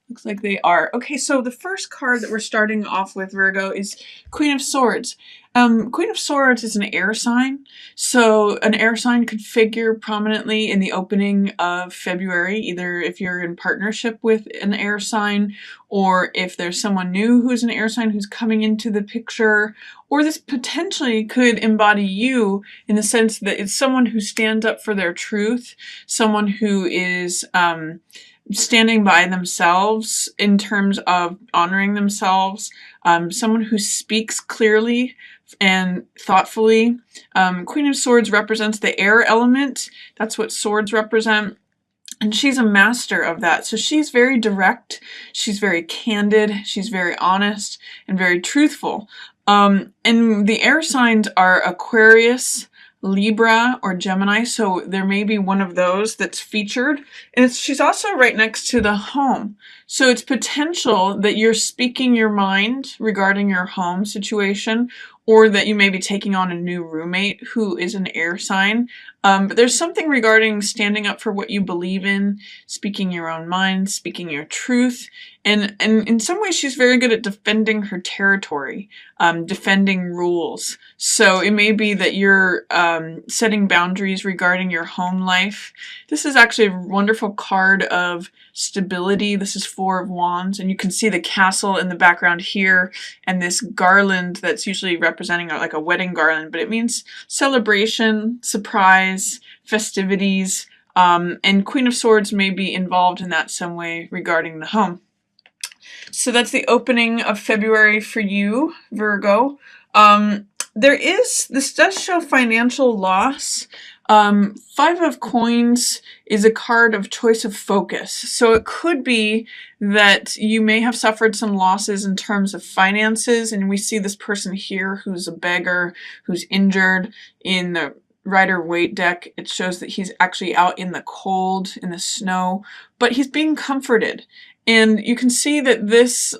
Looks like they are. Okay, so the first card that we're starting off with, Virgo, is Queen of Swords. Queen of Swords is an air sign, so an air sign could figure prominently in the opening of February, either if you're in partnership with an air sign, or if there's someone new who's an air sign who's coming into the picture, or this potentially could embody you in the sense that it's someone who stands up for their truth, someone who is standing by themselves in terms of honoring themselves, someone who speaks clearly and thoughtfully. Queen of Swords represents the air element. That's what swords represent. And she's a master of that. So she's very direct, she's very candid, she's very honest, and very truthful. And the air signs are Aquarius, Libra, or Gemini, so there may be one of those that's featured. And she's also right next to the home. So it's potential that you're speaking your mind regarding your home situation, or that you may be taking on a new roommate who is an air sign. But there's something regarding standing up for what you believe in, speaking your own mind, speaking your truth. And in some ways, she's very good at defending her territory, defending rules. So it may be that you're setting boundaries regarding your home life. This is actually a wonderful card of stability. This is Four of Wands, and you can see the castle in the background here, and this garland that's usually representing like a wedding garland, but it means celebration, surprise, festivities, and Queen of Swords may be involved in that some way regarding the home. So that's the opening of February for you, Virgo. This does show financial loss. Five of Coins is a card of choice of focus. So it could be that you may have suffered some losses in terms of finances, and we see this person here who's a beggar, who's injured in the Rider-Waite deck. It shows that he's actually out in the cold, in the snow, but he's being comforted. And you can see that this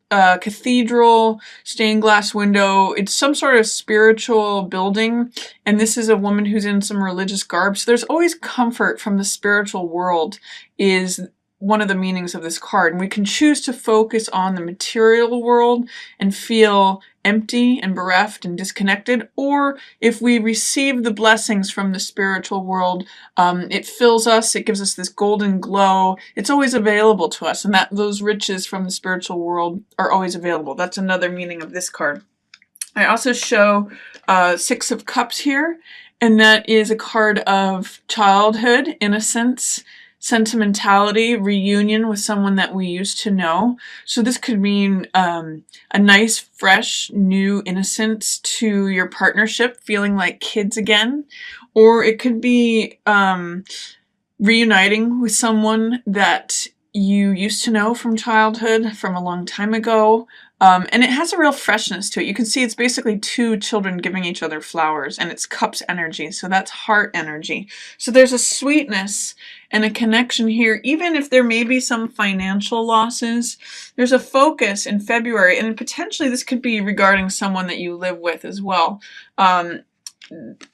cathedral stained glass window, it's some sort of spiritual building, and this is a woman who's in some religious garb. So there's always comfort from the spiritual world is one of the meanings of this card. And we can choose to focus on the material world and feel empty and bereft and disconnected, or if we receive the blessings from the spiritual world, it fills us, it gives us this golden glow. It's always available to us, and that those riches from the spiritual world are always available. That's another meaning of this card. I also show Six of Cups here, and that is a card of childhood, innocence, sentimentality, reunion with someone that we used to know. So this could mean a nice, fresh, new innocence to your partnership, feeling like kids again. Or it could be reuniting with someone that you used to know from childhood, from a long time ago. And it has a real freshness to it. You can see it's basically two children giving each other flowers, and it's cups energy, so that's heart energy. So there's a sweetness and a connection here, even if there may be some financial losses. There's a focus in February, and potentially this could be regarding someone that you live with as well.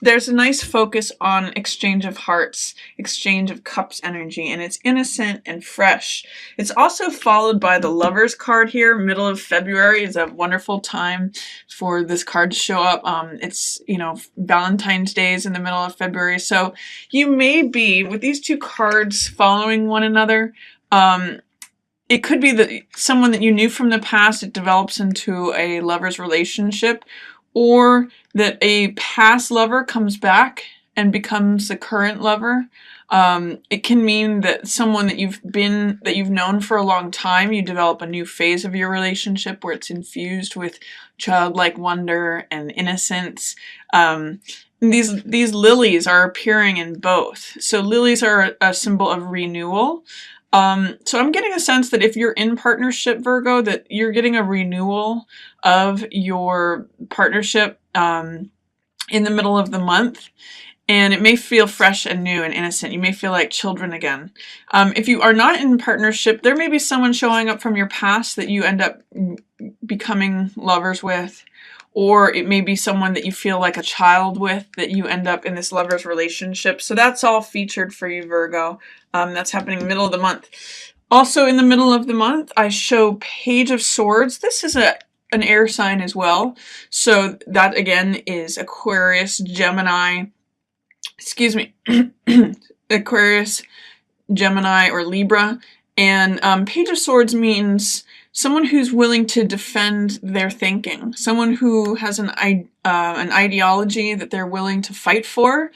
There's a nice focus on exchange of hearts, exchange of cups energy, and it's innocent and fresh. It's also followed by the Lovers card here. Middle of February is a wonderful time for this card to show up. It's, Valentine's Day is in the middle of February. So you may be, with these two cards following one another, it could be that someone that you knew from the past, it develops into a lover's relationship, or that a past lover comes back and becomes the current lover. It can mean that someone that you've known for a long time, you develop a new phase of your relationship where it's infused with childlike wonder and innocence. These lilies are appearing in both. So lilies are a symbol of renewal. So I'm getting a sense that if you're in partnership, Virgo, that you're getting a renewal of your partnership in the middle of the month. And it may feel fresh and new and innocent. You may feel like children again. If you are not in partnership, there may be someone showing up from your past that you end up becoming lovers with. Or it may be someone that you feel like a child with that you end up in this lover's relationship. So that's all featured for you, Virgo. That's happening middle of the month. Also in the middle of the month, I show Page of Swords. This is an air sign as well. So that again is Aquarius, Gemini, excuse me, Aquarius, Gemini, or Libra. And Page of Swords means someone who's willing to defend their thinking, someone who has an ideology that they're willing to fight for.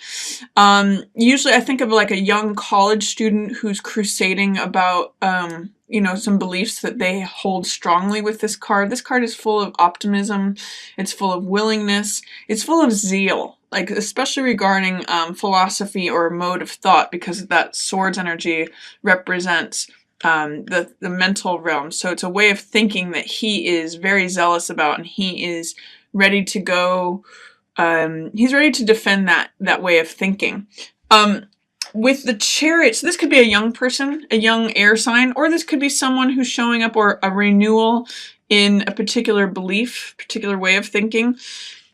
Usually I think of like a young college student who's crusading about, you know, some beliefs that they hold strongly with this card. This card is full of optimism. It's full of willingness. It's full of zeal, like especially regarding philosophy or mode of thought, because that swords energy represents the mental realm. So it's a way of thinking that he is very zealous about, and he is ready to go, he's ready to defend that way of thinking. With the Chariot, so this could be a young person, a young air sign, or this could be someone who's showing up, or a renewal in a particular belief, particular way of thinking.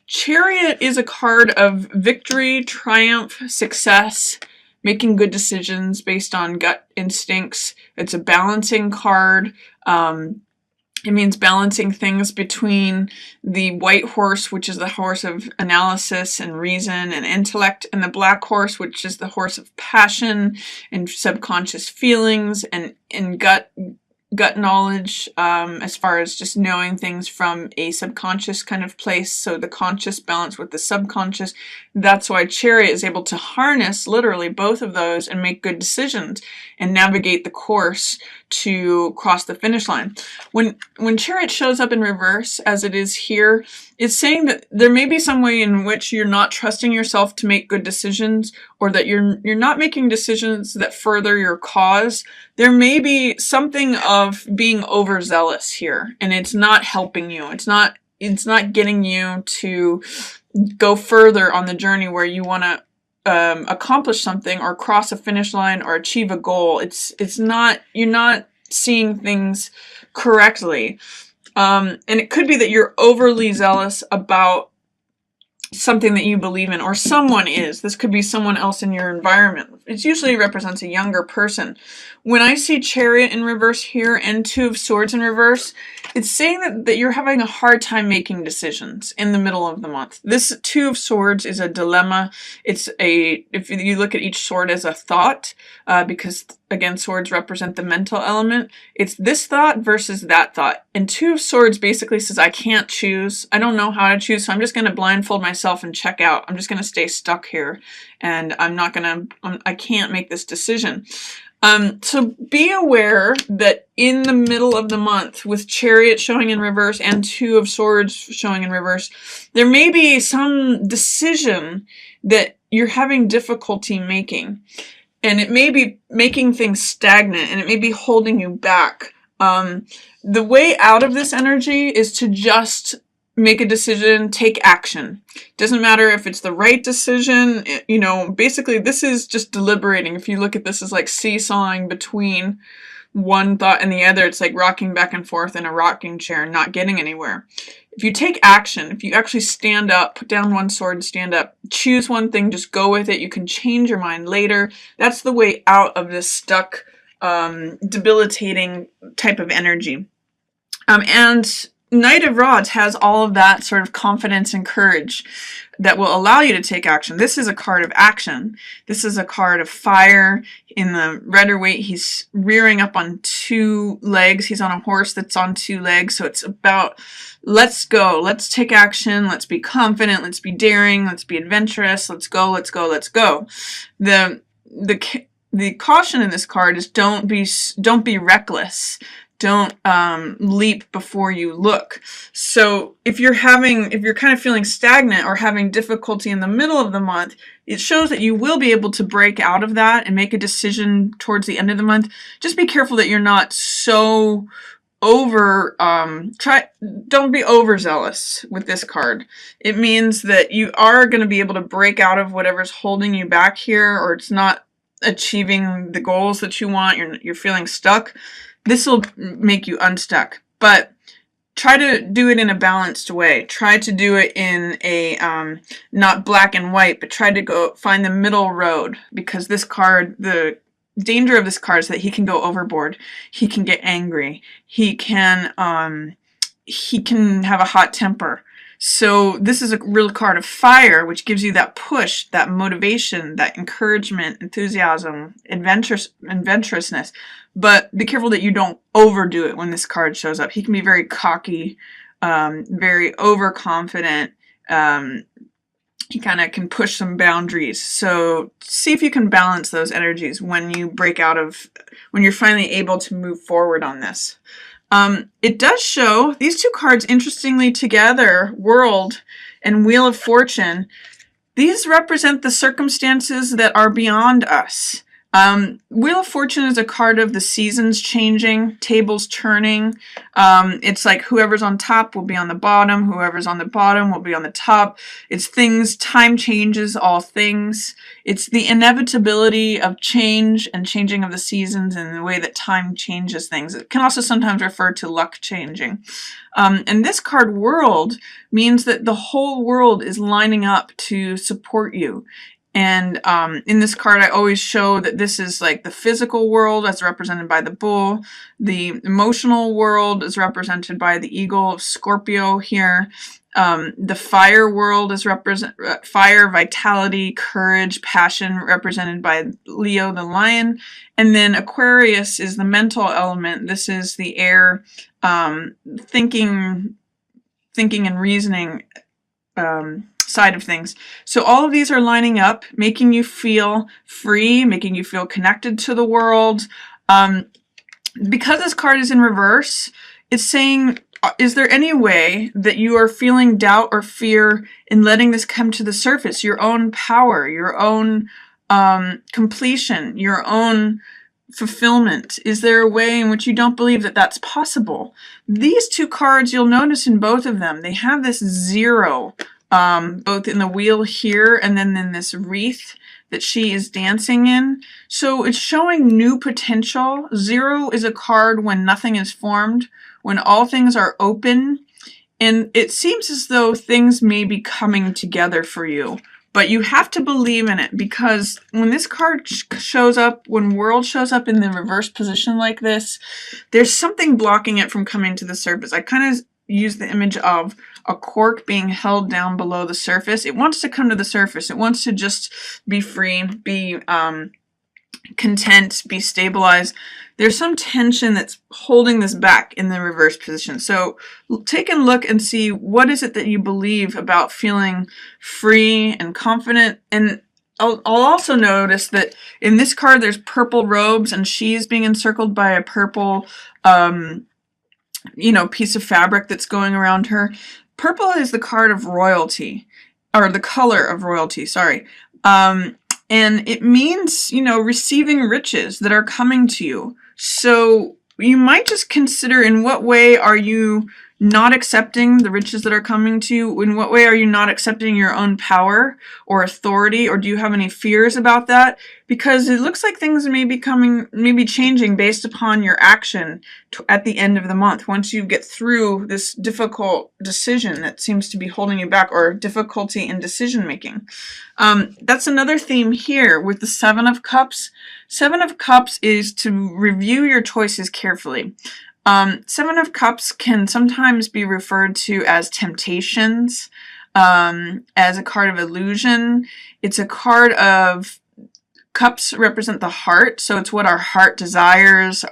Chariot is a card of victory, triumph, success, making good decisions based on gut instincts. It's a balancing card. It means balancing things between the white horse, which is the horse of analysis and reason and intellect, and the black horse, which is the horse of passion and subconscious feelings and gut knowledge, as far as just knowing things from a subconscious kind of place. So the conscious balance with the subconscious. That's why Chariot is able to harness literally both of those and make good decisions and navigate the course to cross the finish line. When Chariot shows up in reverse, as it is here, it's saying that there may be some way in which you're not trusting yourself to make good decisions, or that you're not making decisions that further your cause. There may be something of being overzealous here, and it's not helping you. It's not getting you to go further on the journey where you want to accomplish something or cross a finish line or achieve a goal. It's not, you're not seeing things correctly. And it could be that you're overly zealous about something that you believe in, or someone is. This could be someone else in your environment. It usually represents a younger person. When I see Chariot in reverse here and Two of Swords in reverse, it's saying that you're having a hard time making decisions in the middle of the month. This Two of Swords is a dilemma. It's if you look at each sword as a thought, because again, swords represent the mental element. It's this thought versus that thought. And Two of Swords basically says, I can't choose. I don't know how to choose, so I'm just going to blindfold myself and check out. I'm just going to stay stuck here, and I can't make this decision. So be aware that in the middle of the month, with Chariot showing in reverse and Two of Swords showing in reverse, there may be some decision that you're having difficulty making. And it may be making things stagnant, and it may be holding you back. The way out of this energy is to just make a decision, take action. Doesn't matter if it's the right decision, you know, basically this is just deliberating. If you look at this as like seesawing between one thought and the other, it's like rocking back and forth in a rocking chair and not getting anywhere. If you take action, if you actually stand up, put down one sword and stand up, choose one thing, just go with it. You can change your mind later. That's the way out of this stuck, debilitating type of energy. And Knight of Rods has all of that sort of confidence and courage that will allow you to take action. This is a card of action. This is a card of fire. In the Rider-Waite, he's rearing up on two legs. He's on a horse that's on two legs. So it's about, let's go. Let's take action. Let's be confident. Let's be daring. Let's be adventurous. Let's go. Let's go. Let's go. The caution in this card is don't be reckless. Don't leap before you look. So if you're kind of feeling stagnant or having difficulty in the middle of the month, it shows that you will be able to break out of that and make a decision towards the end of the month. Just be careful that you're not so don't be overzealous with this card. It means that you are going to be able to break out of whatever's holding you back here, or it's not achieving the goals that you want. You're feeling stuck. This will make you unstuck, but try to do it in a balanced way. Try to do it in a, not black and white, but try to go find the middle road, because this card, the danger of this card is that he can go overboard. He can get angry. He can have a hot temper. So this is a real card of fire, which gives you that push, that motivation, that encouragement, enthusiasm, adventurousness. But be careful that you don't overdo it when this card shows up. He can be very cocky, very overconfident. He kind of can push some boundaries. So see if you can balance those energies when you when you're finally able to move forward on this. It does show these two cards, interestingly together, World and Wheel of Fortune. These represent the circumstances that are beyond us. Wheel of Fortune is a card of the seasons changing, tables turning. It's like whoever's on top will be on the bottom, whoever's on the bottom will be on the top. It's time changes all things. It's the inevitability of change and changing of the seasons and the way that time changes things. It can also sometimes refer to luck changing. And this card, World, means that the whole world is lining up to support you. And in this card, I always show that this is like the physical world as represented by the bull. The emotional world is represented by the eagle of Scorpio here. The fire world is fire, vitality, courage, passion, represented by Leo the lion. And then Aquarius is the mental element. This is the air, thinking and reasoning side of things. So all of these are lining up, making you feel free, making you feel connected to the world. Because this card is in reverse, it's saying, is there any way that you are feeling doubt or fear in letting this come to the surface? Your own power, your own completion, your own fulfillment. Is there a way in which you don't believe that that's possible? These two cards, you'll notice in both of them, they have this 0, both in the wheel here and then in this wreath that she is dancing in. So it's showing new potential. 0 is a card when nothing is formed, when all things are open, and it seems as though things may be coming together for you. But you have to believe in it, because when this card shows up, when World shows up in the reverse position like this, there's something blocking it from coming to the surface. I kind of use the image of a cork being held down below the surface. It wants to come to the surface. It wants to just be free, be content, be stabilized. There's some tension that's holding this back in the reverse position. So take a look and see, what is it that you believe about feeling free and confident. And I'll also notice that in this card there's purple robes, and she's being encircled by a purple piece of fabric that's going around her. Purple is the card of royalty, or the color of royalty, sorry. And it means, receiving riches that are coming to you. So you might just consider, in what way are you not accepting the riches that are coming to you? In what way are you not accepting your own power or authority? Or do you have any fears about that? Because it looks like things may be changing based upon your action at the end of the month, once you get through this difficult decision that seems to be holding you back, or difficulty in decision making. That's another theme here with the 7 of Cups. 7 of Cups is to review your choices carefully. 7 of Cups can sometimes be referred to as temptations, as a card of illusion. It's a card of Cups represent the heart, so it's what our heart desires,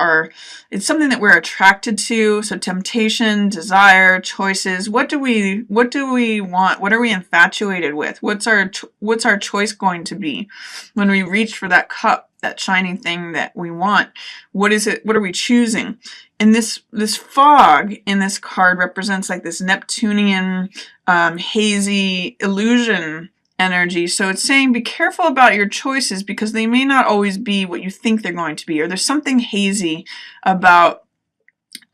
it's something that we're attracted to. So temptation, desire, choices. What do we want? What are we infatuated with? What's our choice going to be when we reach for that cup, that shining thing that we want? What is it? What are we choosing? And this fog in this card represents like this Neptunian, hazy illusion energy. So it's saying be careful about your choices, because they may not always be what you think they're going to be, or there's something hazy about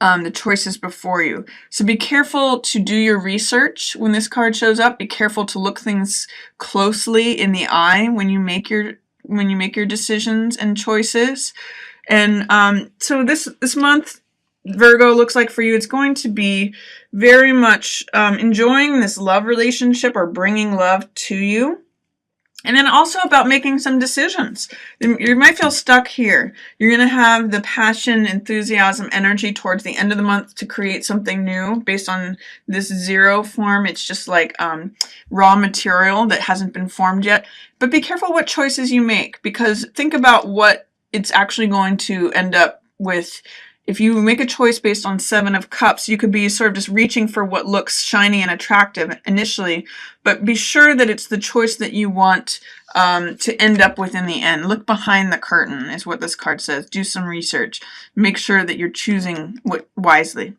the choices before you. So be careful to do your research when this card shows up. Be careful to look things closely in the eye when you make your decisions and choices. And so this month, Virgo, looks like for you, it's going to be very much enjoying this love relationship, or bringing love to you. And then also about making some decisions. You might feel stuck here. You're going to have the passion, enthusiasm, energy towards the end of the month to create something new based on this zero form. It's just like raw material that hasn't been formed yet. But be careful what choices you make, because think about what it's actually going to end up with. If you make a choice based on Seven of Cups, you could be sort of just reaching for what looks shiny and attractive initially, but be sure that it's the choice that you want to end up with in the end. Look behind the curtain is what this card says. Do some research. Make sure that you're choosing wisely.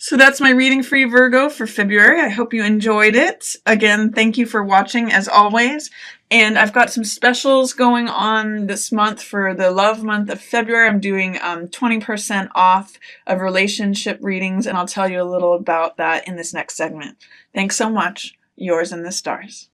So that's my reading for you, Virgo, for February. I hope you enjoyed it. Again, thank you for watching, as always. And I've got some specials going on this month for the love month of February. I'm doing 20% off of relationship readings, and I'll tell you a little about that in this next segment. Thanks so much. Yours in the stars.